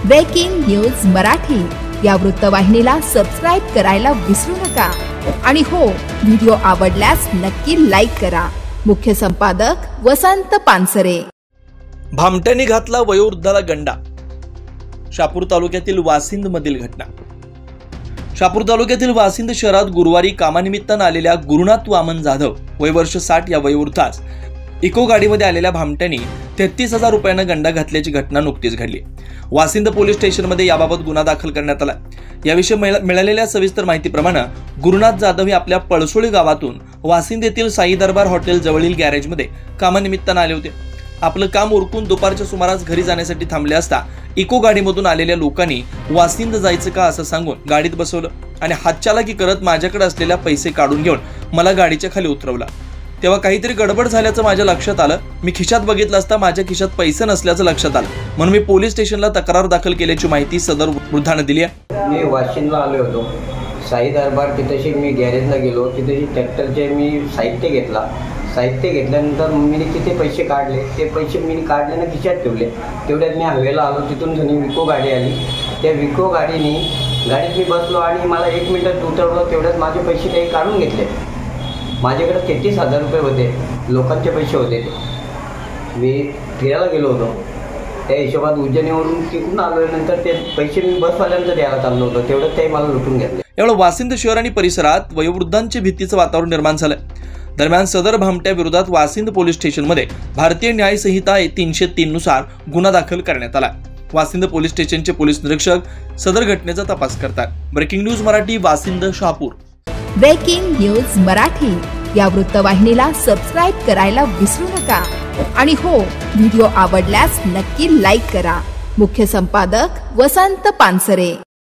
Breaking news Marathi या वृत्तवाहिनीला subscribe करायला विसरू नका आणि हो, व्हिडिओ आवडल्यास नक्की लाईक करा। मुख्य संपादक वसंत पानसरे। भामट्याने घातला वयोवृद्धाला गंडा। शहापूर तालुक्यातील वासिंद मधील घटना। शहापूर तालुक्यातील वासिंद शहरात गुरुवारी कामानिमित्ताने आलेल्या गुरुनाथ वामन जाधव वय वर्ष 60 या वयोवृद्धास इको गाडीमध्ये आलेल्या भामट्याने 33,000 रुपयांना गंडा घातल्याची घटना नुकतीच घडली। वासिंद पोलीस स्टेशनमध्ये याबाबत गुन्हा दाखल करण्यात आला। याविषयी मिळालेल्या सविस्तर माहितीप्रमाणे गुरुनाथ जाधव हे आपल्या पळसोळी गावातून वासिंद येथील साई दरबार हॉटेल जवळील गॅरेजमध्ये कामानिमित्ताने आले होते। आपलं काम उरकून दुपारच्या सुमारास घरी जाण्यासाठी थांबले असता इको गाडीमधून आलेल्या लोकांनी वासिंद जायचं का असं सांगून गाडीत बसवलं आणि हातचालाकी करत माझ्याकडे असलेल्या पैसे काढून घेऊन मला गाडीच्या खाली उतरवलं। तेव्हा काहीतरी गडबड झाल्याचं माझ्या लक्षात आलं। मी खिशात बघितलं असता माझ्या खिशात पैसे नसल्याचं लक्षात आलं, म्हणून मी पोलीस स्टेशनला तक्रार दाखल केल्याची माहिती सदर वृद्धाने दिली आहे। मी वाशिंदला आलो होतो, साई दरबार तिथेशी मी गॅरेजला गेलो, तिथेशी ट्रॅक्टरचे मी साहित्य घेतला। साहित्य घेतल्यानंतर मी तिथे पैसे काढले, ते पैसे मी काढले ना खिशात ठेवले। तेवढ्यात मी हवेला आलो, तिथून धनी विको गाडी आली। त्या विको गाडीने गाडीत मी बसलो आणि मला 1 मिनिटात उतरवलं। तेवढ्यात माझे पैसे काही काढून घेतले। माझ्याकडे 33,000 रुपये होते, लोकांचे पैसे होते ते। मी फिरायला गेलो होतो, त्या हिशोबात उज्जैनीवरून तिकडून आल्यानंतर ते पैसे मी बसवाल्यांचं द्यायला चाललो होतो, तेवढं ते मला लुटून घेतले। एवढं वासिंद शहर आणि परिसरात वयोवृद्धांचे भीतीचं वातावरण निर्माण झालं। दरम्यान सदर भामट्या विरोधात वासिंद पोलीस स्टेशनमध्ये भारतीय न्याय संहिता 303 नुसार गुन्हा दाखल करण्यात आला। वासिंद पोलीस स्टेशनचे पोलीस निरीक्षक सदर घटनेचा तपास करतात। Breaking news Marathi, Vasind, Shahapur. Breaking news Marathi या वृत्तवाहिनीला सबस्क्राइब करायला विसरू नका आणि हो, व्हिडिओ आवडल्यास नक्की लाईक करा। मुख्य संपादक वसंत पानसरे।